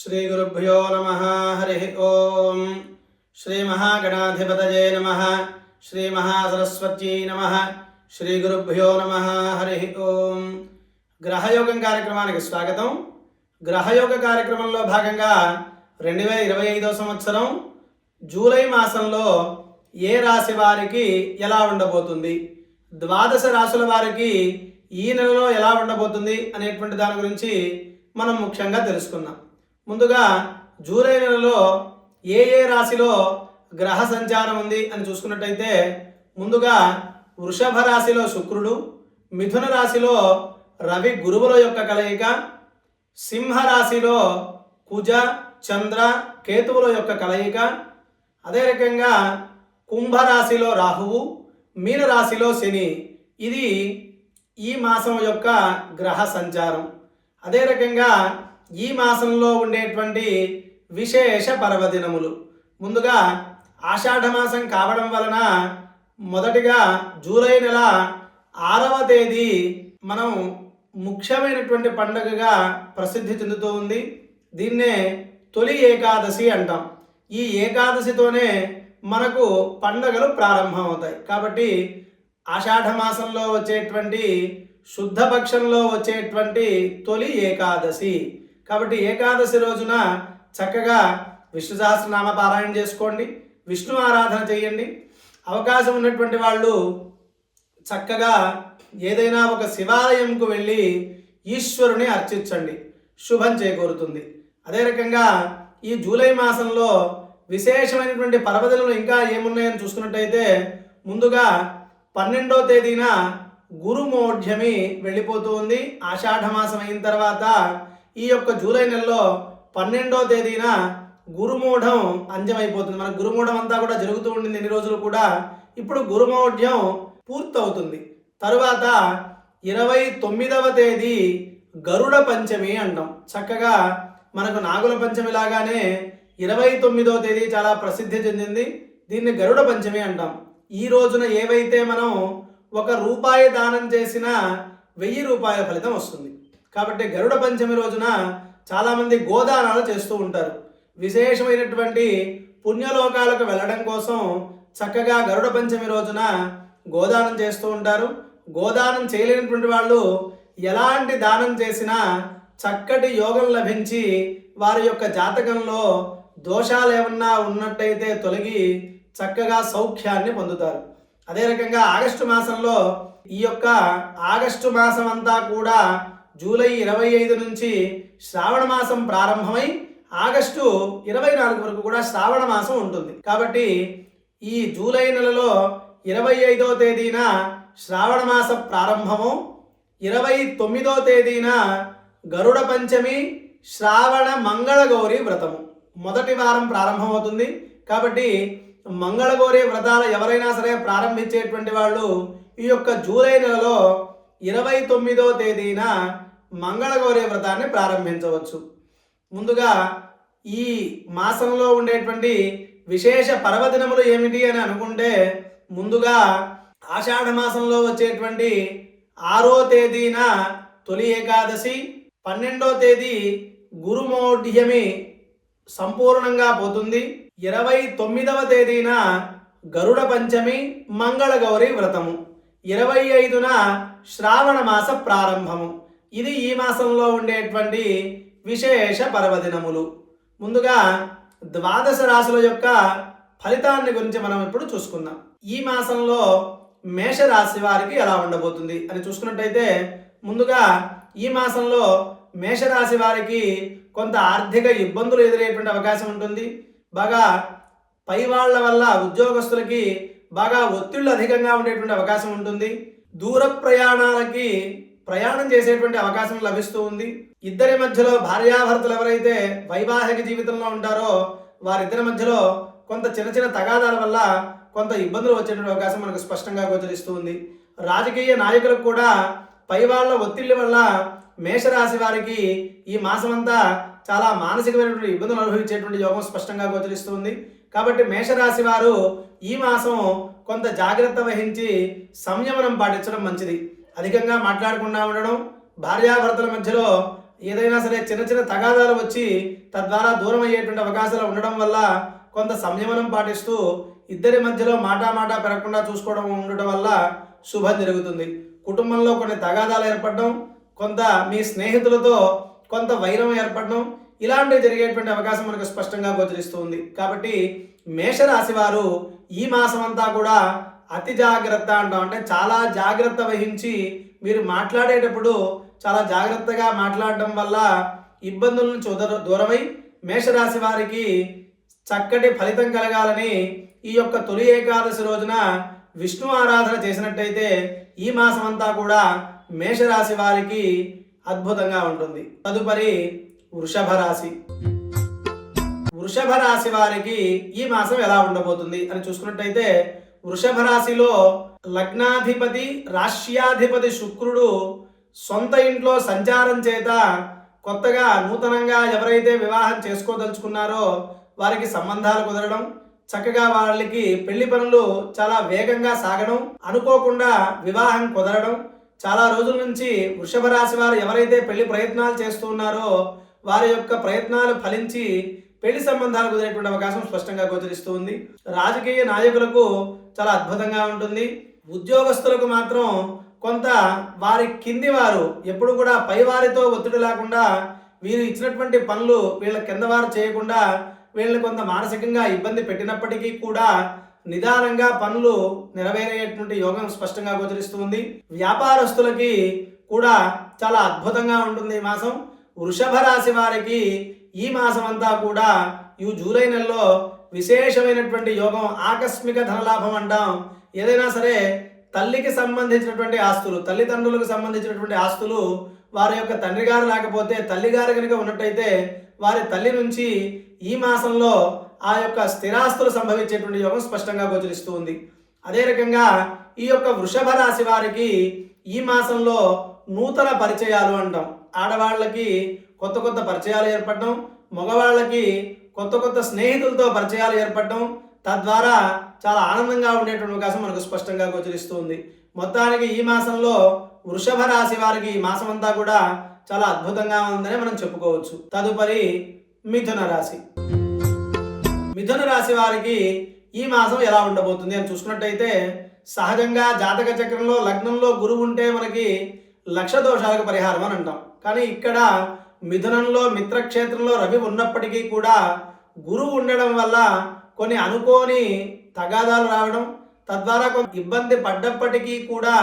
श्रीगुरुभ्यो नमः। हरिः ओम। श्री महागणाधिपतये नमः। श्री महासरस्वत्यै नमः। श्रीगुरुभ्यो नमः। हरिः ओम। గ్రహయోగం కార్యక్రమానికి స్వాగతం. గ్రహయోగ కార్యక్రమంలో భాగంగా 2025వ సంవత్సరం జూలై మాసంలో ఏ రాశి వారికి ఎలా ఉండబోతుంది, ద్వాదశ రాశుల వారికి ఈ నెలలో ఎలా ఉండబోతుంది అనేటువంటి దాని గురించి మనం ముఖ్యంగా తెలుసుకుందాం. ముందుగా జూలై నెలలో ఏ రాశిలో గ్రహ సంచారం ఉంది అని చూసుకున్నట్టయితే ముందుగా వృషభ రాశిలో శుక్రుడు, మిథున రాశిలో రవి గురువుల యొక్క కలయిక, సింహ రాశిలో కుజ చంద్ర కేతువుల యొక్క కలయిక, అదే రకంగా కుంభరాశిలో రాహువు, మీన రాశిలో శని. ఇది ఈ మాసం యొక్క గ్రహ సంచారం. అదే రకంగా ఈ మాసంలో ఉండేటువంటి విశేష పర్వదినములు. ముందుగా ఆషాఢ మాసం కావడం వలన మొదటిగా జూలై నెల 6వ తేదీ మనం ముఖ్యమైనటువంటి పండుగగా ప్రసిద్ధి చెందుతూ ఉంది. దీన్నే తొలి ఏకాదశి అంటాం. ఈ ఏకాదశితోనే మనకు పండుగలు ప్రారంభమవుతాయి. కాబట్టి ఆషాఢ మాసంలో వచ్చేటువంటి శుద్ధ పక్షంలో వచ్చేటువంటి తొలి ఏకాదశి. కాబట్టి ఏకాదశి రోజున చక్కగా విష్ణు సహస్రనామ పారాయణ చేసుకోండి, విష్ణు ఆరాధన చేయండి. అవకాశం ఉన్నటువంటి వాళ్ళు చక్కగా ఏదైనా ఒక శివాలయంకు వెళ్ళి ఈశ్వరుని అర్చించండి, శుభం చేకూరుతుంది. అదే రకంగా ఈ జూలై మాసంలో విశేషమైనటువంటి పర్వదినలు ఇంకా ఏమున్నాయని చూసుకున్నట్టయితే ముందుగా 12వ తేదీన గురుమోఢ్యమి వెళ్ళిపోతూ ఉంది. ఆషాఢ మాసం అయిన తర్వాత ఈ యొక్క జూలై నెలలో 12వ తేదీన గురుమూఢం అంత్యమైపోతుంది. మన గురుమూఢం అంతా కూడా జరుగుతూ ఉండింది ఎన్ని రోజులు కూడా. ఇప్పుడు గురుమౌఢ్యం పూర్తవుతుంది. తరువాత 29వ తేదీ గరుడ పంచమి అంటాం. చక్కగా మనకు నాగుల పంచమి లాగానే 29వ తేదీ చాలా ప్రసిద్ధి చెందింది. దీన్ని గరుడ పంచమి అంటాం. ఈ రోజున ఏవైతే మనం ₹1 దానం చేసినా 1000 రూపాయల ఫలితం వస్తుంది. కాబట్టి గరుడ పంచమి రోజున చాలామంది గోదానాలు చేస్తూ ఉంటారు. విశేషమైనటువంటి పుణ్యలోకాలకు వెళ్ళడం కోసం చక్కగా గరుడ పంచమి రోజున గోదానం చేస్తూ ఉంటారు. గోదానం చేయలేనటువంటి వాళ్ళు ఎలాంటి దానం చేసినా చక్కటి యోగం లభించి వారి యొక్క జాతకంలో దోషాలు ఏమన్నా ఉన్నట్టయితే తొలగి చక్కగా సౌఖ్యాన్ని పొందుతారు. అదే రకంగా ఆగస్టు మాసంలో ఈ యొక్క ఆగస్టు మాసం అంతా కూడా జూలై 25 నుంచి శ్రావణ మాసం ప్రారంభమై ఆగస్టు 24 వరకు కూడా శ్రావణ మాసం ఉంటుంది. కాబట్టి ఈ జూలై నెలలో 25వ తేదీన శ్రావణ మాస ప్రారంభము, 29వ తేదీన గరుడ పంచమి, శ్రావణ మంగళగౌరి వ్రతము మొదటి వారం ప్రారంభమవుతుంది. కాబట్టి మంగళగౌరి వ్రతాలు ఎవరైనా సరే ప్రారంభించేటువంటి వాళ్ళు ఈ యొక్క జూలై నెలలో 29వ తేదీన మంగళగౌరి వ్రతాన్ని ప్రారంభించవచ్చు. ముందుగా ఈ మాసంలో ఉండేటువంటి విశేష పర్వదినములు ఏమిటి అని అనుకుంటే ముందుగా ఆషాఢ మాసంలో వచ్చేటువంటి 6వ తేదీన తొలి ఏకాదశి, 12వ తేదీ గురుమౌఢ్యమి సంపూర్ణంగా పోతుంది, 29వ తేదీన గరుడ పంచమి, మంగళగౌరి వ్రతము, 25న శ్రావణ మాస ప్రారంభము. ఇది ఈ మాసంలో ఉండేటువంటి విశేష పర్వదినములు. ముందుగా ద్వాదశ రాశుల యొక్క ఫలితాన్ని గురించి మనం ఇప్పుడు చూసుకుందాం. ఈ మాసంలో మేషరాశి వారికి ఎలా ఉండబోతుంది అని చూసుకున్నట్టయితే ముందుగా ఈ మాసంలో మేషరాశి వారికి కొంత ఆర్థిక ఇబ్బందులు ఎదురయ్యేటువంటి అవకాశం ఉంటుంది. బాగా పై వాళ్ళ వల్ల ఉద్యోగస్తులకి బాగా ఒత్తిళ్లు అధికంగా ఉండేటువంటి అవకాశం ఉంటుంది. దూర ప్రయాణాలకి ప్రయాణం చేసేటువంటి అవకాశం లభిస్తూ ఉంది. ఇద్దరి మధ్యలో భార్యాభర్తలు ఎవరైతే వైవాహిక జీవితంలో ఉంటారో వారిద్దరి మధ్యలో కొంత చిన్న చిన్న తగాదాల వల్ల కొంత ఇబ్బందులు వచ్చేటువంటి అవకాశం మనకు స్పష్టంగా గోచరిస్తూ ఉంది. రాజకీయ నాయకులకు కూడా పై వాళ్ళ ఒత్తిళ్ల వల్ల మేషరాశి వారికి ఈ మాసం అంతా చాలా మానసికమైనటువంటి ఇబ్బందులు అనుభవించేటువంటి యోగం స్పష్టంగా గోచరిస్తుంది. కాబట్టి మేషరాశి వారు ఈ మాసం కొంత జాగ్రత్త వహించి సంయమనం పాటించడం మంచిది. అధికంగా మాట్లాడకుండా ఉండడం, భార్యాభర్తల మధ్యలో ఏదైనా సరే చిన్న చిన్న తగాదాలు వచ్చి తద్వారా దూరం అయ్యేటువంటి అవకాశాలు ఉండడం వల్ల కొంత సంయమనం పాటిస్తూ ఇద్దరి మధ్యలో మాటా పెరగకుండా చూసుకోవడం ఉండటం వల్ల శుభం జరుగుతుంది. కుటుంబంలో కొన్ని తగాదాలు ఏర్పడడం, కొంత మీ స్నేహితులతో కొంత వైరం ఏర్పడడం, ఇలాంటివి జరిగేటువంటి అవకాశం మనకు స్పష్టంగా గోచరిస్తుంది. కాబట్టి మేషరాశి వారు ఈ మాసం అంతా కూడా అతి జాగ్రత్త అంటాం, అంటే చాలా జాగ్రత్త వహించి మీరు మాట్లాడేటప్పుడు చాలా జాగ్రత్తగా మాట్లాడడం వల్ల ఇబ్బందుల నుంచి దూరమై మేషరాశి వారికి చక్కటి ఫలితం కలగాలని ఈ యొక్క తొలి ఏకాదశి రోజున విష్ణు ఆరాధన చేసినట్టయితే ఈ మాసం అంతా కూడా మేషరాశి వారికి అద్భుతంగా ఉంటుంది. తదుపరి వృషభ రాశి. వృషభ రాశి వారికి ఈ మాసం ఎలా ఉండబోతుంది అని చూసుకున్నట్టయితే వృషభ రాశిలో లగ్నాధిపతి రాశ్యాధిపతి శుక్రుడు సొంత ఇంట్లో సంచారం చేత కొత్తగా నూతనంగా ఎవరైతే వివాహం చేసుకోదలుచుకున్నారో వారికి సంబంధాలు కుదరడం, చక్కగా వాళ్ళకి పెళ్లి పనులు చాలా వేగంగా సాగడం, అనుకోకుండా వివాహం కుదరడం, చాలా రోజుల నుంచి వృషభ రాశి వారు ఎవరైతే పెళ్లి ప్రయత్నాలు చేస్తూ ఉన్నారో వారి యొక్క ప్రయత్నాలు ఫలించి పెళ్లి సంబంధాలు కుదిరేటువంటి అవకాశం స్పష్టంగా గోచరిస్తుంది. రాజకీయ నాయకులకు చాలా అద్భుతంగా ఉంటుంది. ఉద్యోగస్తులకు మాత్రం కొంత వారి కింది వారు ఎప్పుడు కూడా పై వారితో ఒత్తిడి లేకుండా వీరు ఇచ్చినటువంటి పనులు వీళ్ళ కింద వారు చేయకుండా వీళ్ళని కొంత మానసికంగా ఇబ్బంది పెట్టినప్పటికీ కూడా నిదానంగా పనులు నెరవేరేటువంటి యోగం స్పష్టంగా గోచరిస్తుంది. వ్యాపారస్తులకి కూడా చాలా అద్భుతంగా ఉంటుంది ఈ మాసం. వృషభ రాశి వారికి ఈ మాసం అంతా కూడా ఈ జూలై నెలలో విశేషమైనటువంటి యోగం, ఆకస్మిక ధనలాభం అంటాం. ఏదైనా సరే తల్లికి సంబంధించినటువంటి ఆస్తులు, తల్లిదండ్రులకు సంబంధించినటువంటి ఆస్తులు వారి యొక్క తండ్రి గారు లేకపోతే తల్లి గారు కనుక ఉన్నట్టయితే వారి తల్లి నుంచి ఈ మాసంలో ఆ యొక్క స్థిరాస్తులు సంభవించేటువంటి యోగం స్పష్టంగా గోచరిస్తూ ఉంది. అదే రకంగా ఈ యొక్క వృషభ రాశి వారికి ఈ మాసంలో నూతన పరిచయాలు అంటాం. ఆడవాళ్ళకి కొత్త కొత్త పరిచయాలు ఏర్పడడం, మగవాళ్ళకి కొత్త కొత్త స్నేహితులతో పరిచయాలు ఏర్పడడం, తద్వారా చాలా ఆనందంగా ఉండేటువంటి అవకాశం మనకు స్పష్టంగా గోచరిస్తుంది. మొత్తానికి ఈ మాసంలో వృషభ రాశి వారికి ఈ మాసం అంతా కూడా చాలా అద్భుతంగా ఉందని మనం చెప్పుకోవచ్చు. తదుపరి మిథున రాశి. మిథున రాశి వారికి ఈ మాసం ఎలా ఉండబోతుంది అని చూసుకున్నట్టయితే సహజంగా జాతక చక్రంలో లగ్నంలో గురువు ఉంటే మనకి లక్ష దోషాలకు పరిహారం అని అంటాం. కానీ ఇక్కడ మిథునంలో మిత్రక్షేత్రంలో రవి ఉన్నప్పటికీ కూడా గురువు ఉండడం వల్ల కొన్ని అనుకోని తగాదాలు రావడం, తద్వారా కొంత ఇబ్బంది పడ్డప్పటికీ కూడా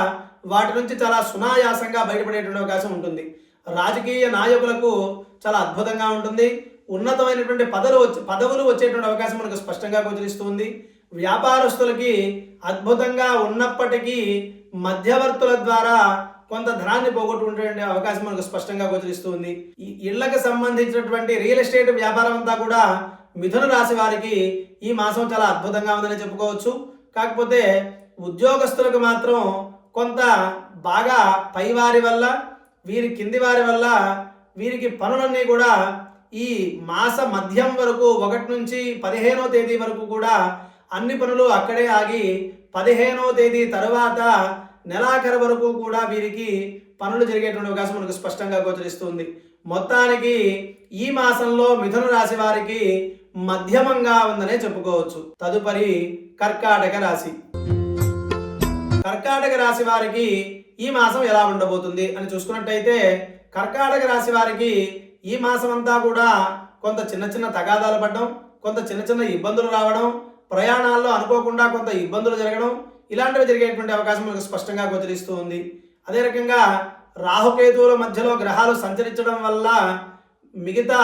వాటి నుంచి చాలా సునాయాసంగా బయటపడేటువంటి అవకాశం ఉంటుంది. రాజకీయ నాయకులకు చాలా అద్భుతంగా ఉంటుంది. ఉన్నతమైనటువంటి పదవులు వచ్చేటువంటి అవకాశం మనకు స్పష్టంగా గోచరిస్తుంది. వ్యాపారస్తులకి అద్భుతంగా ఉన్నప్పటికీ మధ్యవర్తుల ద్వారా కొంత ధనాన్ని పోగొట్టుకునే అవకాశం మనకు స్పష్టంగా గోచరిస్తుంది. ఈ ఇళ్లకు సంబంధించినటువంటి రియల్ ఎస్టేట్ వ్యాపారం అంతా కూడా మిథున రాశి వారికి ఈ మాసం చాలా అద్భుతంగా ఉందని చెప్పుకోవచ్చు. కాకపోతే ఉద్యోగస్తులకు మాత్రం కొంత బాగా పైవారి వల్ల వీరి కింది వారి వల్ల వీరికి పనులన్నీ కూడా ఈ మాస మధ్యం వరకు 1 నుంచి 15వ తేదీ వరకు కూడా అన్ని పనులు అక్కడే ఆగి 15వ తేదీ తరువాత నెలాఖరు వరకు కూడా వీరికి పనులు జరిగేటువంటి అవకాశం మనకు స్పష్టంగా గోచరిస్తుంది. మొత్తానికి ఈ మాసంలో మిథున రాశి వారికి మధ్యమంగా ఉందనే చెప్పుకోవచ్చు. తదుపరి కర్కాటక రాశి. కర్కాటక రాశి వారికి ఈ మాసం ఎలా ఉండబోతుంది అని చూసుకున్నట్టయితే కర్కాటక రాశి వారికి ఈ మాసం అంతా కూడా కొంత చిన్న చిన్న తగాదాలు పడడం, కొంత చిన్న చిన్న ఇబ్బందులు రావడం, ప్రయాణాల్లో అనుకోకుండా కొంత ఇబ్బందులు జరగడం, ఇలాంటివి జరిగేటువంటి అవకాశం మనకు స్పష్టంగా గోచరిస్తూ ఉంది. అదే రకంగా రాహుకేతువుల మధ్యలో గ్రహాలు సంచరించడం వల్ల మిగతా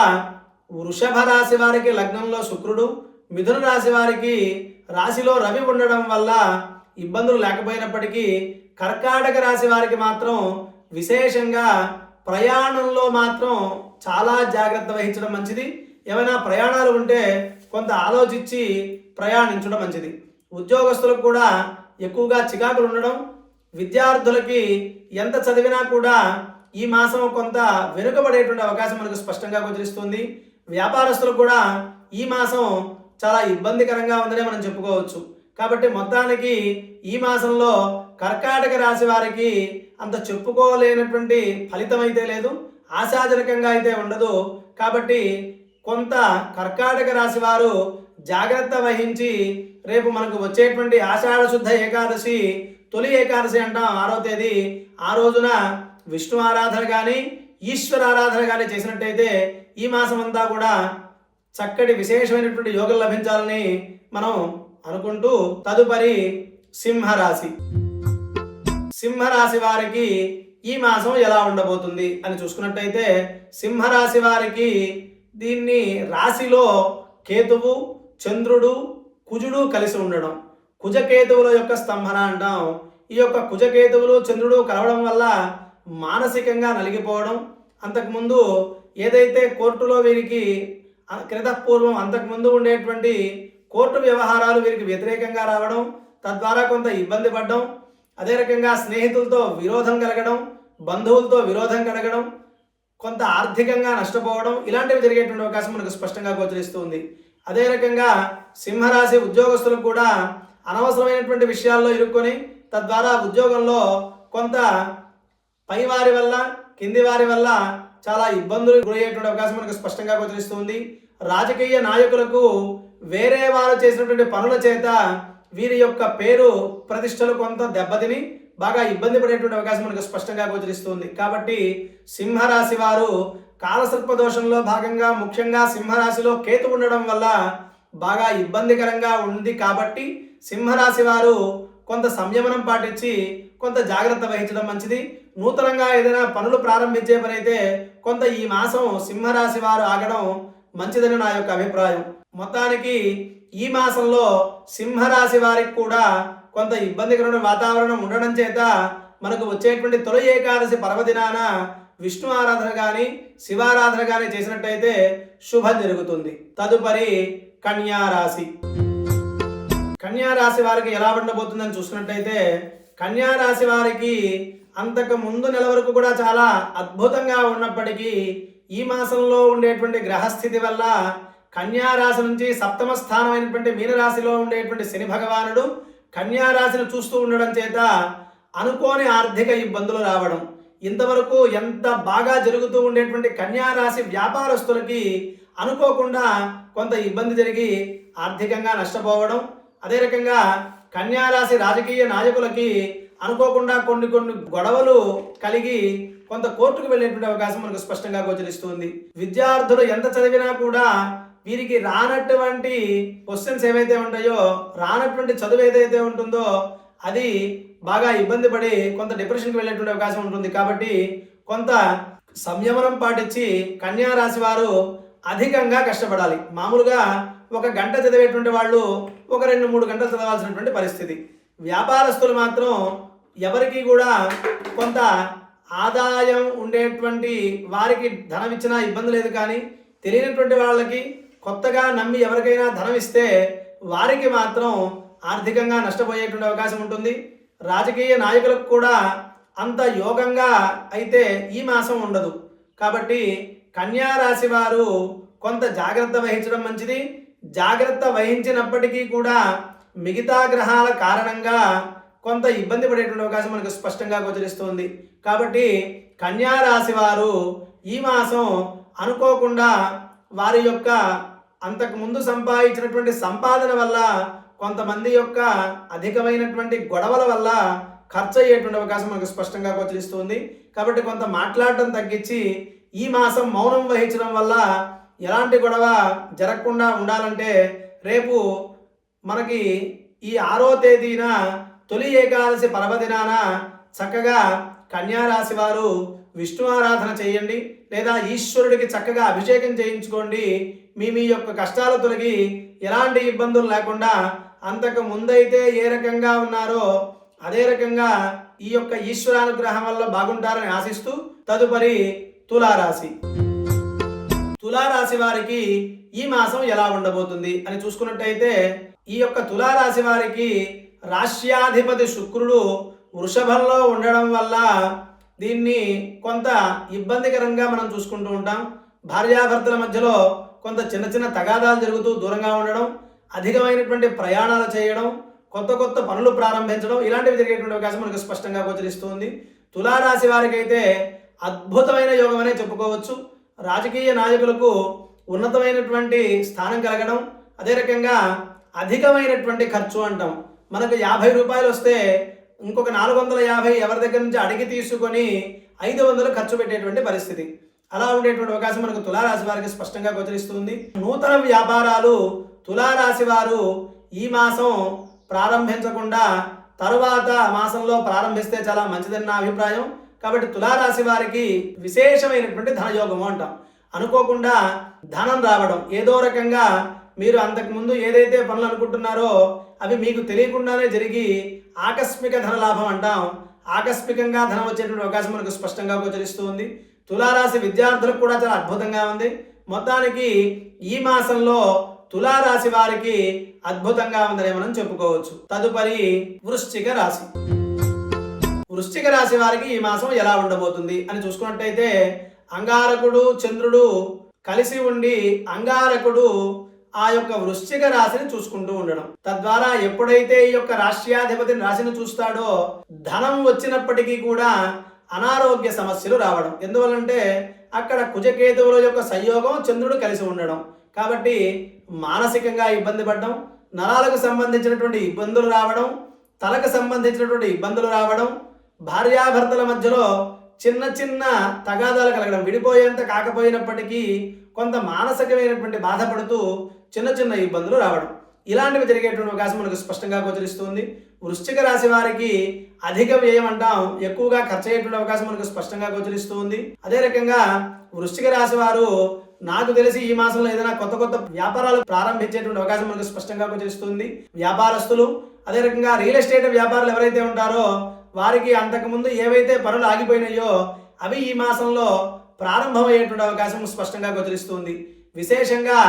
వృషభ రాశి వారికి లగ్నంలో శుక్రుడు, మిథున రాశి వారికి రాశిలో రవి ఉండడం వల్ల ఇబ్బందులు లేకపోయినప్పటికీ కర్కాటక రాశి వారికి మాత్రం విశేషంగా ప్రయాణంలో మాత్రం చాలా జాగ్రత్త వహించడం మంచిది. ఏమైనా ప్రయాణాలు ఉంటే కొంత ఆలోచించి ప్రయాణించడం మంచిది. ఉద్యోగస్తులకు కూడా ఎక్కువగా చికాకులు ఉండడం, విద్యార్థులకి ఎంత చదివినా కూడా ఈ మాసం కొంత వెనుకబడేటువంటి అవకాశం మనకు స్పష్టంగా గోచరిస్తుంది. వ్యాపారస్తులకు కూడా ఈ మాసం చాలా ఇబ్బందికరంగా ఉందని మనం చెప్పుకోవచ్చు. కాబట్టి మొత్తానికి ఈ మాసంలో కర్కాటక రాశి వారికి అంత చెప్పుకోలేనటువంటి ఫలితం అయితే లేదు. ఆశాజనకంగా అయితే ఉండదు. కాబట్టి కొంత కర్కాటక రాశి వారు జాగ్రత్త వహించి రేపు మనకు వచ్చేటువంటి ఆషాఢ శుద్ధ ఏకాదశి, తొలి ఏకాదశి అంటాం 6వ తేదీ, ఆ రోజున విష్ణు ఆరాధన కానీ ఈశ్వర ఆరాధన కానీ చేసినట్టయితే ఈ మాసం అంతా కూడా చక్కటి విశేషమైనటువంటి యోగం లభించాలని మనం అనుకుంటూ, తదుపరి సింహరాశి. సింహరాశి వారికి ఈ మాసం ఎలా ఉండబోతుంది అని చూసుకున్నట్టయితే, సింహరాశి వారికి దీన్ని రాశిలో కేతువు, చంద్రుడు, కుజుడు కలిసి ఉండడం, కుజకేతువుల యొక్క స్తంభన అంటాం. ఈ యొక్క కుజకేతువులు చంద్రుడు కలవడం వల్ల మానసికంగా నలిగిపోవడం, అంతకుముందు ఏదైతే కోర్టులో వీరికి క్రితపూర్వం అంతకుముందు ఉండేటువంటి కోర్టు వ్యవహారాలు వీరికి వ్యతిరేకంగా రావడం, తద్వారా కొంత ఇబ్బంది పడడం, అదే రకంగా స్నేహితులతో విరోధం కలగడం, బంధువులతో విరోధం కలగడం, కొంత ఆర్థికంగా నష్టపోవడం, ఇలాంటివి జరిగేటువంటి అవకాశం మనకు స్పష్టంగా గోచరిస్తుంది. అదే రకంగా సింహరాశి ఉద్యోగస్తులకు కూడా అనవసరమైనటువంటి విషయాల్లో ఇరుక్కొని తద్వారా ఉద్యోగంలో కొంత పైవారి వల్ల కింది వారి వల్ల చాలా ఇబ్బందులు గురయ్యేటువంటి అవకాశం మనకు స్పష్టంగా గోచరిస్తుంది. రాజకీయ నాయకులకు వేరే వారు చేసినటువంటి పనుల చేత వీరి యొక్క పేరు ప్రతిష్టలు కొంత దెబ్బతిని బాగా ఇబ్బంది పడేటువంటి అవకాశం మనకు స్పష్టంగా గోచరిస్తుంది. కాబట్టి సింహరాశి వారు కాలసర్ప దోషంలో భాగంగా ముఖ్యంగా సింహరాశిలో కేతు ఉండడం వల్ల బాగా ఇబ్బందికరంగా ఉంది. కాబట్టి సింహరాశి వారు కొంత సంయమనం పాటించి కొంత జాగ్రత్త వహించడం మంచిది. నూతనంగా ఏదైనా పనులు ప్రారంభించే పని అయితే కొంత ఈ మాసం సింహరాశి వారు ఆగడం మంచిదని నా యొక్క అభిప్రాయం. మొత్తానికి ఈ మాసంలో సింహరాశి వారికి కూడా కొంత ఇబ్బందికరమైన వాతావరణం ఉండడం చేత మనకు వచ్చేటువంటి తొలి ఏకాదశి పర్వదినాన విష్ణు ఆరాధన కానీ శివారాధన కానీ చేసినట్టయితే శుభం జరుగుతుంది. తదుపరి కన్యారాశి. కన్యారాశి వారికి ఎలా ఉండబోతుందని చూసుకున్నట్టయితే, కన్యారాశి వారికి అంతకు ముందు నెల వరకు కూడా చాలా అద్భుతంగా ఉన్నప్పటికీ ఈ మాసంలో ఉండేటువంటి గ్రహస్థితి వల్ల కన్యారాశి నుంచి సప్తమ స్థానమైనటువంటి మీనరాశిలో ఉండేటువంటి శని భగవానుడు కన్యారాశిని చూస్తూ ఉండడం చేత అనుకోని ఆర్థిక ఇబ్బందులు రావడం, ఇంతవరకు ఎంత బాగా జరుగుతూ ఉండేటువంటి కన్యారాశి వ్యాపారస్తులకి అనుకోకుండా కొంత ఇబ్బంది జరిగి ఆర్థికంగా నష్టపోవడం, అదే రకంగా కన్యారాశి రాజకీయ నాయకులకి అనుకోకుండా కొన్ని గొడవలు కలిగి కొంత కోర్టుకు వెళ్ళేటువంటి అవకాశం మనకు స్పష్టంగా గోచరిస్తుంది. విద్యార్థులు ఎంత చదివినా కూడా వీరికి రానటువంటి క్వశ్చన్స్ ఏవైతే ఉంటాయో, రానటువంటి చదువు ఏదైతే ఉంటుందో అది బాగా ఇబ్బంది పడి కొంత డిప్రెషన్కి వెళ్ళేటువంటి అవకాశం ఉంటుంది. కాబట్టి కొంత సంయమనం పాటించి కన్యారాశి వారు అధికంగా కష్టపడాలి. మామూలుగా 1 గంట చదివేటువంటి వాళ్ళు 2-3 గంటలు చదవాల్సినటువంటి పరిస్థితి. వ్యాపారస్తులు మాత్రం ఎవరికి కూడా కొంత ఆదాయం ఉండేటువంటి వారికి ధనం ఇచ్చినా ఇబ్బంది లేదు, కానీ తెలియనటువంటి వాళ్ళకి కొత్తగా నమ్మి ఎవరికైనా ధనం ఇస్తే వారికి మాత్రం ఆర్థికంగా నష్టపోయేటువంటి అవకాశం ఉంటుంది. రాజకీయ నాయకులకు కూడా అంత యోగంగా అయితే ఈ మాసం ఉండదు. కాబట్టి కన్యారాశి వారు కొంత జాగ్రత్త వహించడం మంచిది. జాగ్రత్త వహించినప్పటికీ కూడా మిగతా గ్రహాల కారణంగా కొంత ఇబ్బంది పడేటువంటి అవకాశం మనకు స్పష్టంగా గోచరిస్తుంది. కాబట్టి కన్యారాశి వారు ఈ మాసం అనుకోకుండా వారి యొక్క అంతకుముందు సంపాదించినటువంటి సంపాదన వల్ల కొంతమంది యొక్క అధికమైనటువంటి గొడవల వల్ల ఖర్చు అయ్యేటువంటి అవకాశం మనకు స్పష్టంగా గోచరిస్తుంది. కాబట్టి కొంత మాట్లాడటం తగ్గించి ఈ మాసం మౌనం వహించడం వల్ల ఎలాంటి గొడవ జరగకుండా ఉండాలంటే, రేపు మనకి ఈ 6వ తేదీన తొలి ఏకాదశి పర్వదినాన చక్కగా కన్యారాశి వారు విష్ణు ఆరాధన చేయండి, లేదా ఈశ్వరుడికి చక్కగా అభిషేకం చేయించుకోండి. మీ యొక్క కష్టాలు తొలగి ఎలాంటి ఇబ్బందులు లేకుండా అంతకు ముందైతే ఏ రకంగా ఉన్నారో అదే రకంగా ఈ యొక్క ఈశ్వరానుగ్రహం వల్ల బాగుంటారని ఆశిస్తూ, తదుపరి తులారాశి. తులారాశి వారికి ఈ మాసం ఎలా ఉండబోతుంది అని చూసుకున్నట్టయితే, ఈ యొక్క తులారాశి వారికి రాశ్యాధిపతి శుక్రుడు వృషభంలో ఉండడం వల్ల దీన్ని కొంత ఇబ్బందికరంగా మనం చూసుకుంటూ ఉంటాం. భార్యాభర్తల మధ్యలో కొంత చిన్న చిన్న తగాదాలు జరుగుతూ దూరంగా ఉండడం, అధికమైనటువంటి ప్రయాణాలు చేయడం, కొత్త పనులు ప్రారంభించడం, ఇలాంటివి జరిగేటువంటి అవకాశం మనకు స్పష్టంగా గోచరిస్తుంది. తులారాశి వారికి అయితే అద్భుతమైన యోగం అనే చెప్పుకోవచ్చు. రాజకీయ నాయకులకు ఉన్నతమైనటువంటి స్థానం కలగడం, అదే రకంగా అధికమైనటువంటి ఖర్చు అంటాం. మనకు 50 రూపాయలు వస్తే ఇంకొక 450 ఎవరి దగ్గర నుంచి అడిగి తీసుకొని 500 ఖర్చు పెట్టేటువంటి పరిస్థితి. అలా ఉండేటువంటి అవకాశం మనకు తులారాశి వారికి స్పష్టంగా గోచరిస్తుంది. నూతన వ్యాపారాలు తులారాశి వారు ఈ మాసం ప్రారంభించకుండా తరువాత మాసంలో ప్రారంభిస్తే చాలా మంచిదని నా అభిప్రాయం. కాబట్టి తులారాశి వారికి విశేషమైనటువంటి ధనయోగము అంటాం. అనుకోకుండా ధనం రావడం, ఏదో రకంగా మీరు అంతకుముందు ఏదైతే పనులు అనుకుంటున్నారో అవి మీకు తెలియకుండానే జరిగి ఆకస్మిక ధనలాభం అంటాం. ఆకస్మికంగా ధనం వచ్చేటువంటి అవకాశం మనకు స్పష్టంగా గోచరిస్తుంది. తులారాశి విద్యార్థులకు కూడా చాలా అద్భుతంగా ఉంది. మొత్తానికి ఈ మాసంలో తులారాశి వారికి అద్భుతంగా ఉందని మనం చెప్పుకోవచ్చు. తదుపరి వృశ్చిక రాశి. వృశ్చిక రాశి వారికి ఈ మాసం ఎలా ఉండబోతుంది అని చూసుకున్నట్టయితే అంగారకుడు చంద్రుడు కలిసి ఉండి అంగారకుడు ఆ యొక్క వృశ్చిక రాశిని చూసుకుంటూ ఉండడం, తద్వారా ఎప్పుడైతే ఈ యొక్క రాష్ట్రాధిపతిని రాశిని చూస్తాడో ధనం వచ్చినప్పటికీ కూడా అనారోగ్య సమస్యలు రావడం. ఎందువల్లంటే అక్కడ కుజకేతువుల యొక్క సంయోగం, చంద్రుడు కలిసి ఉండడం. కాబట్టి మానసికంగా ఇబ్బంది పడడం, నరాలకు సంబంధించినటువంటి ఇబ్బందులు రావడం, తలకు సంబంధించినటువంటి ఇబ్బందులు రావడం, భార్యాభర్తల మధ్యలో చిన్న చిన్న తగాదాలు కలగడం, విడిపోయేంత కాకపోయినప్పటికీ కొంత మానసికమైనటువంటి బాధపడుతూ చిన్న చిన్న ఇబ్బందులు రావడం, ఇలాంటివి జరిగేటువంటి అవకాశం మనకు స్పష్టంగా గోచరిస్తుంది. వృశ్చిక రాశి వారికి అధిక వ్యయం అంటాం, ఎక్కువగా ఖర్చు అయ్యేటువంటి అవకాశం మనకు స్పష్టంగా గోచరిస్తుంది. అదే రకంగా వృశ్చిక రాశి వారు నాకు తెలిసి ఈ మాసంలో ఏదైనా కొత్త కొత్త వ్యాపారాలు ప్రారంభించేటువంటి అవకాశం మనకు స్పష్టంగా గోచరిస్తుంది. వ్యాపారస్తులు, అదే రకంగా రియల్ ఎస్టేట్ వ్యాపారులు ఎవరైతే ఉంటారో వారికి అంతకుముందు ఏవైతే పనులు ఆగిపోయినాయో అవి ఈ మాసంలో ప్రారంభమయ్యేటువంటి అవకాశం స్పష్టంగా గోచరిస్తుంది. విశేషంగా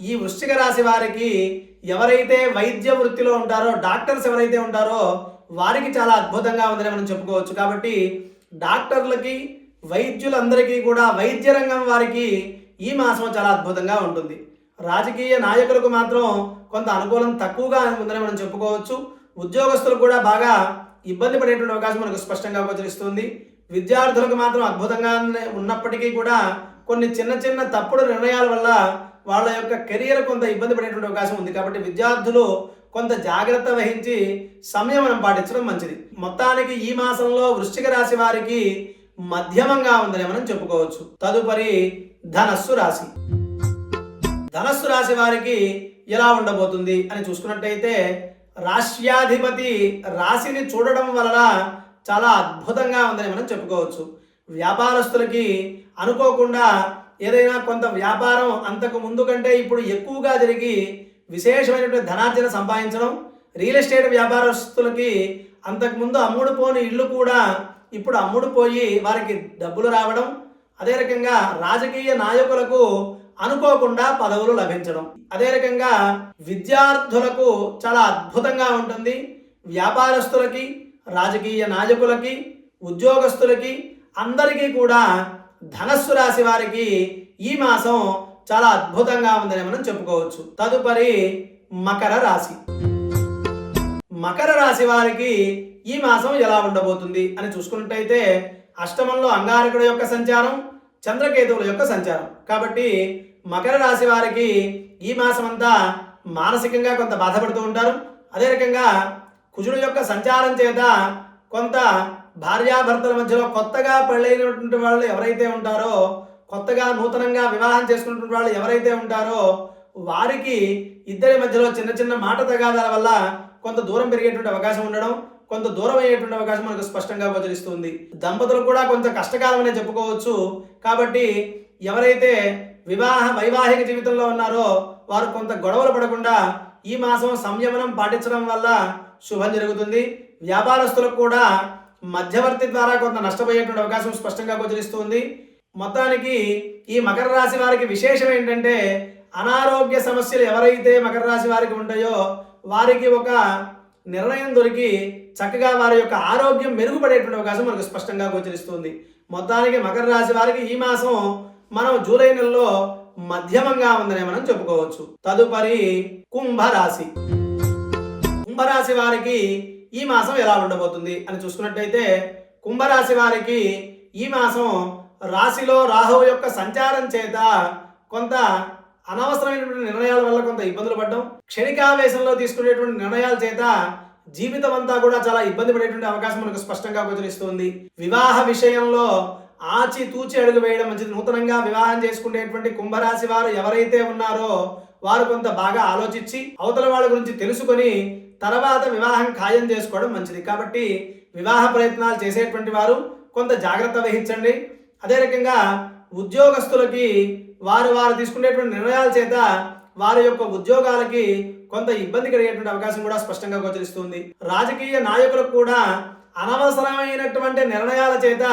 ఈ వృశ్చిక రాశి వారికి ఎవరైతే వైద్య వృత్తిలో ఉంటారో, డాక్టర్స్ ఎవరైతే ఉంటారో వారికి చాలా అద్భుతంగా ఉందని మనం చెప్పుకోవచ్చు. కాబట్టి డాక్టర్లకి, వైద్యులందరికీ కూడా, వైద్య రంగం వారికి ఈ మాసం చాలా అద్భుతంగా ఉంటుంది. రాజకీయ నాయకులకు మాత్రం కొంత అనుకూలం తక్కువగా ఉందని మనం చెప్పుకోవచ్చు. ఉద్యోగస్తులు కూడా బాగా ఇబ్బంది పడేటువంటి అవకాశం మనకు స్పష్టంగా గోచరిస్తుంది. విద్యార్థులకు మాత్రం అద్భుతంగా ఉన్నప్పటికీ కూడా కొన్ని చిన్న చిన్న తప్పుడు నిర్ణయాల వల్ల వాళ్ళ యొక్క కెరియర్ కొంత ఇబ్బంది పడేటువంటి అవకాశం ఉంది. కాబట్టి విద్యార్థులు కొంత జాగ్రత్త వహించి సంయమనం పాటించడం మంచిది. మొత్తానికి ఈ మాసంలో వృశ్చిక రాశి వారికి మధ్యమంగా ఉందని మనం చెప్పుకోవచ్చు. తదుపరి ధనస్సు రాశి. ధనస్సు రాశి వారికి ఎలా ఉండబోతుంది అని చూసుకున్నట్టయితే రాష్ట్రాధిపతి రాశిని చూడడం వలన చాలా అద్భుతంగా ఉందని మనం చెప్పుకోవచ్చు. వ్యాపారస్తులకి అనుకోకుండా ఏదైనా కొంత వ్యాపారం అంతకు ముందు కంటే ఇప్పుడు ఎక్కువగా జరిగి విశేషమైనటువంటి ధనార్జన సంపాదించడం, రియల్ ఎస్టేట్ వ్యాపారస్తులకి అంతకుముందు అమ్ముడు పోని ఇళ్ళు కూడా ఇప్పుడు అమ్ముడు పోయి వారికి డబ్బులు రావడం, అదే రకంగా రాజకీయ నాయకులకు అనుకోకుండా పదవులు లభించడం, అదే రకంగా విద్యార్థులకు చాలా అద్భుతంగా ఉంటుంది. వ్యాపారస్తులకి, రాజకీయ నాయకులకి, ఉద్యోగస్తులకి అందరికీ కూడా ధనస్సు రాశి వారికి ఈ మాసం చాలా అద్భుతంగా ఉందని మనం చెప్పుకోవచ్చు. తదుపరి మకర రాశి. మకర రాశి వారికి ఈ మాసం ఎలా ఉండబోతుంది అని చూసుకున్నట్టయితే అష్టమంలో అంగారకుడు యొక్క సంచారం, చంద్రకేతువుల యొక్క సంచారం. కాబట్టి మకర రాశి వారికి ఈ మాసం అంతా మానసికంగా కొంత బాధపడుతూ ఉంటారు. అదే రకంగా కుజుడు యొక్క సంచారం చేత కొంత భార్యాభర్తల మధ్యలో కొత్తగా పెళ్ళైనటువంటి వాళ్ళు ఎవరైతే ఉంటారో, కొత్తగా నూతనంగా వివాహం చేసుకున్నటువంటి వాళ్ళు ఎవరైతే ఉంటారో వారికి ఇద్దరి మధ్యలో చిన్న చిన్న మాట తగాదాల వల్ల కొంత దూరం పెరిగేటువంటి అవకాశం ఉండడం, కొంత దూరం అయ్యేటువంటి అవకాశం మనకు స్పష్టంగా గోచరిస్తుంది. దంపతులు కూడా కొంత కష్టకాలం అనే చెప్పుకోవచ్చు. కాబట్టి ఎవరైతే వైవాహిక జీవితంలో ఉన్నారో వారు కొంత గొడవలు పడకుండా ఈ మాసం సంయమనం పాటించడం వల్ల శుభం జరుగుతుంది. వ్యాపారస్తులకు కూడా మధ్యవర్తి ద్వారా కొంత నష్టపోయేటువంటి అవకాశం స్పష్టంగా గోచరిస్తుంది. మొత్తానికి ఈ మకర రాశి వారికి విశేషం ఏంటంటే అనారోగ్య సమస్యలు ఎవరైతే మకర రాశి వారికి ఉంటాయో వారికి ఒక నిర్ణయం దొరికి చక్కగా వారి యొక్క ఆరోగ్యం మెరుగుపడేటువంటి అవకాశం మనకు స్పష్టంగా గోచరిస్తుంది. మొత్తానికి మకర రాశి వారికి ఈ మాసం మనం జూలై నెలలో మధ్యమంగా ఉందని మనం చెప్పుకోవచ్చు. తదుపరి కుంభరాశి. కుంభరాశి వారికి ఈ మాసం ఎలా ఉండబోతుంది అని చూసుకున్నట్టయితే కుంభరాశి వారికి ఈ మాసం రాశిలో రాహువు యొక్క సంచారం చేత కొంత అనవసరమైనటువంటి నిర్ణయాల వల్ల కొంత ఇబ్బందులు పడడం, క్షణికావేశంలో తీసుకునేటువంటి నిర్ణయాల చేత జీవితం అంతా కూడా చాలా ఇబ్బంది పడేటువంటి అవకాశం మనకు స్పష్టంగా గోచరిస్తుంది. వివాహ విషయంలో ఆచి తూచి అడుగు వేయడం మంచిది. నూతనంగా వివాహం చేసుకునేటువంటి కుంభరాశి వారు ఎవరైతే ఉన్నారో వారు కొంత బాగా ఆలోచించి అవతల వాళ్ళ గురించి తెలుసుకొని తర్వాత వివాహం ఖాయం చేసుకోవడం మంచిది. కాబట్టి వివాహ ప్రయత్నాలు చేసేటువంటి వారు కొంత జాగ్రత్త వహించండి. అదే రకంగా ఉద్యోగస్తులకి వారు తీసుకునేటువంటి నిర్ణయాల చేత వారి యొక్క ఉద్యోగాలకి కొంత ఇబ్బంది కలిగేటువంటి అవకాశం కూడా స్పష్టంగా గోచరిస్తుంది. రాజకీయ నాయకులకు కూడా అనవసరమైనటువంటి నిర్ణయాల చేత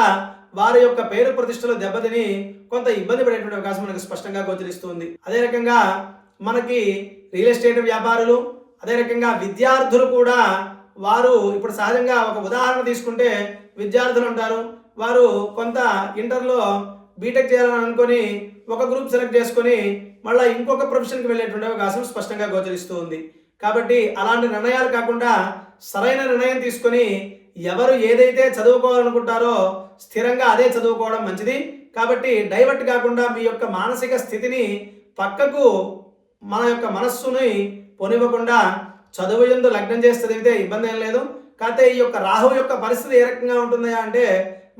వారి యొక్క పేరు ప్రతిష్టలు దెబ్బతిని కొంత ఇబ్బంది పడేటువంటి అవకాశం మనకు స్పష్టంగా గోచరిస్తుంది. అదే రకంగా మనకి రియల్ ఎస్టేట్ వ్యాపారులు, అదే రకంగా విద్యార్థులు కూడా వారు ఇప్పుడు సహజంగా ఒక ఉదాహరణ తీసుకుంటే విద్యార్థులు ఉంటారు, వారు కొంత ఇంటర్లో బీటెక్ చేయాలని అనుకొని ఒక గ్రూప్ సెలెక్ట్ చేసుకొని మళ్ళీ ఇంకొక ప్రొఫెషన్కి వెళ్ళేటువంటి అవకాశం స్పష్టంగా గోచరిస్తుంది. కాబట్టి అలాంటి నిర్ణయాలు కాకుండా సరైన నిర్ణయం తీసుకొని ఎవరు ఏదైతే చదువుకోవాలనుకుంటారో స్థిరంగా అదే చదువుకోవడం మంచిది. కాబట్టి డైవర్ట్ కాకుండా మీ యొక్క మానసిక స్థితిని పక్కకు మన యొక్క మనస్సుని పొనివ్వకుండా చదువు యందు లగ్నం చేసి చదివితే ఇబ్బంది ఏం లేదు. కాకపోతే ఈ యొక్క రాహువు యొక్క పరిస్థితి ఏ రకంగా ఉంటుంది అంటే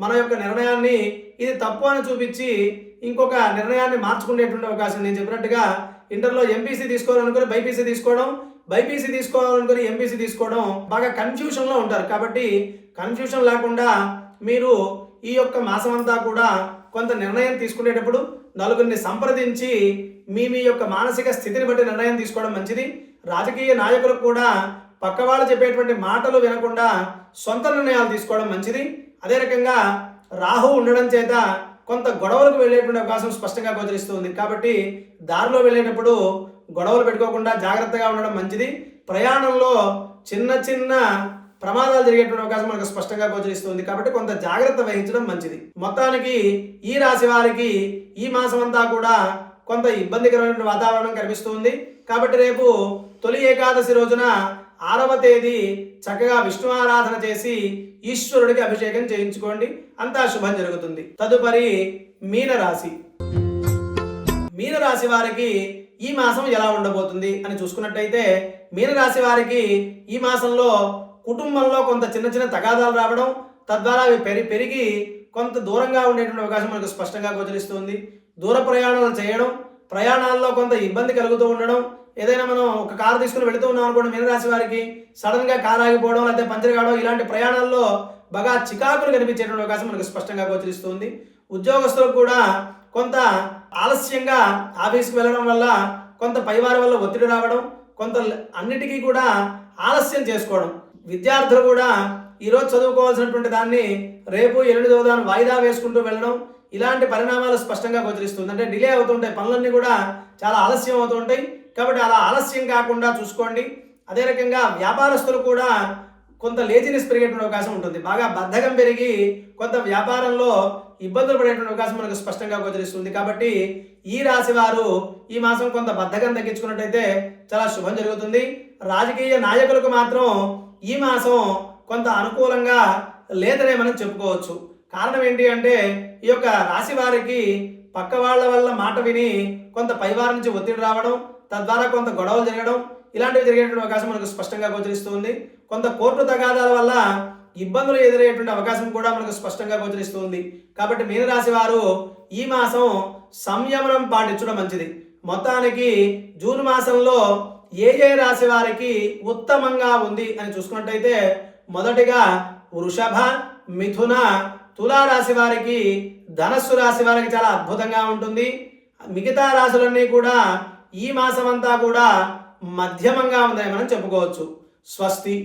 మన యొక్క నిర్ణయాన్ని ఇది తప్పు అని చూపించి ఇంకొక నిర్ణయాన్ని మార్చుకునేటువంటి అవకాశం. నేను చెప్పినట్టుగా ఇంటర్లో ఎంపీసీ తీసుకోవాలనుకుని బైపీసీ తీసుకోవడం, బైపీసీ తీసుకోవాలనుకుని ఎంపీసీ తీసుకోవడం బాగా కన్ఫ్యూషన్లో ఉంటారు. కాబట్టి కన్ఫ్యూషన్ లేకుండా మీరు ఈ యొక్క మాసం అంతా కూడా కొంత నిర్ణయం తీసుకునేటప్పుడు నలుగురిని సంప్రదించి మీ యొక్క మానసిక స్థితిని బట్టి నిర్ణయం తీసుకోవడం మంచిది. రాజకీయ నాయకులకు కూడా పక్క వాళ్ళు చెప్పేటువంటి మాటలు వినకుండా సొంత నిర్ణయాలు తీసుకోవడం మంచిది. అదే రకంగా రాహు ఉండడం చేత కొంత గొడవలకు వెళ్ళేటువంటి అవకాశం స్పష్టంగా గోచరిస్తుంది. కాబట్టి దారిలో వెళ్ళేటప్పుడు గొడవలు పెట్టుకోకుండా జాగ్రత్తగా ఉండడం మంచిది. ప్రయాణంలో చిన్న చిన్న ప్రమాదాలు జరిగేటువంటి అవకాశం మనకు స్పష్టంగా గోచరిస్తుంది. కాబట్టి కొంత జాగ్రత్త వహించడం మంచిది. మొత్తానికి ఈ రాశి వారికి ఈ మాసం అంతా కూడా కొంత ఇబ్బందికరమైన వాతావరణం కనిపిస్తుంది. కాబట్టి రేపు తొలి ఏకాదశి రోజున 6వ తేదీ చక్కగా విష్ణు ఆరాధన చేసి ఈశ్వరుడికి అభిషేకం చేయించుకోండి, అంతా శుభం జరుగుతుంది. తదుపరి మీనరాశి. మీనరాశి వారికి ఈ మాసం ఎలా ఉండబోతుంది అని చూసుకున్నట్టయితే మీనరాశి వారికి ఈ మాసంలో కుటుంబంలో కొంత చిన్న చిన్న తగాదాలు రావడం, తద్వారా అవి పెరిగి కొంత దూరంగా ఉండేటువంటి అవకాశం మనకు స్పష్టంగా గోచరిస్తుంది. దూర ప్రయాణాలు చేయడం, ప్రయాణాల్లో కొంత ఇబ్బంది కలుగుతూ ఉండడం, ఏదైనా మనం ఒక కారు తీసుకుని వెళుతూ ఉన్నాం అనుకోండి, మీనరాశి వారికి సడన్గా కారు ఆగిపోవడం లేకపోతే పంచర్ కావడం, ఇలాంటి ప్రయాణాల్లో బాగా చికాకులు కనిపించేటువంటి అవకాశం మనకు స్పష్టంగా గోచరిస్తుంది. ఉద్యోగస్తులకు కూడా కొంత ఆలస్యంగా ఆఫీస్కి వెళ్ళడం వల్ల కొంత పైవారి వల్ల ఒత్తిడి రావడం, కొంత అన్నిటికీ కూడా ఆలస్యం చేసుకోవడం. విద్యార్థులు కూడా ఈరోజు చదువుకోవాల్సినటువంటి దాన్ని రేపు ఎల్లుండి చదువుదాన్ని వాయిదా వేసుకుంటూ వెళ్ళడం, ఇలాంటి పరిణామాలు స్పష్టంగా గోచరిస్తుంది. అంటే డిలే అవుతుంటాయి, పనులన్నీ కూడా చాలా ఆలస్యం అవుతూ ఉంటాయి. కాబట్టి అలా ఆలస్యం కాకుండా చూసుకోండి. అదే రకంగా వ్యాపారస్తులు కూడా కొంత లేజినెస్ పెరిగేటువంటి అవకాశం ఉంటుంది. బాగా బద్ధకం పెరిగి కొంత వ్యాపారంలో ఇబ్బందులు పడేటువంటి అవకాశం మనకు స్పష్టంగా గోచరిస్తుంది. కాబట్టి ఈ రాశి వారు ఈ మాసం కొంత బద్ధకం తగ్గించుకున్నట్టయితే చాలా శుభం జరుగుతుంది. రాజకీయ నాయకులకు మాత్రం ఈ మాసం కొంత అనుకూలంగా లేదనే మనం చెప్పుకోవచ్చు. కారణం ఏంటి అంటే ఈ యొక్క రాశి వారికి పక్క వాళ్ళ వల్ల మాట విని కొంత పైవారి నుంచి ఒత్తిడి రావడం, తద్వారా కొంత గొడవలు జరగడం, ఇలాంటివి జరిగేటువంటి అవకాశం మనకు స్పష్టంగా గోచరిస్తుంది. కొంత కోర్టు తగాదాల వల్ల ఇబ్బందులు ఎదురయ్యేటువంటి అవకాశం కూడా మనకు స్పష్టంగా గోచరిస్తుంది. కాబట్టి మీనరాశి వారు ఈ మాసం సంయమనం పాటించడం మంచిది. మొత్తానికి జూన్ మాసంలో ఏ రాశి వారికి ఉత్తమంగా ఉంది అని చూసుకున్నట్టయితే మొదటిగా వృషభ, మిథున, తులా రాశి వారికి, ధనస్సు రాశి వారికి చాలా అద్భుతంగా ఉంటుంది. మిగతా రాశులన్నీ కూడా ఈ మాసం అంతా కూడా మధ్యమంగా ఉందని మనం చెప్పుకోవచ్చు. స్వస్తి.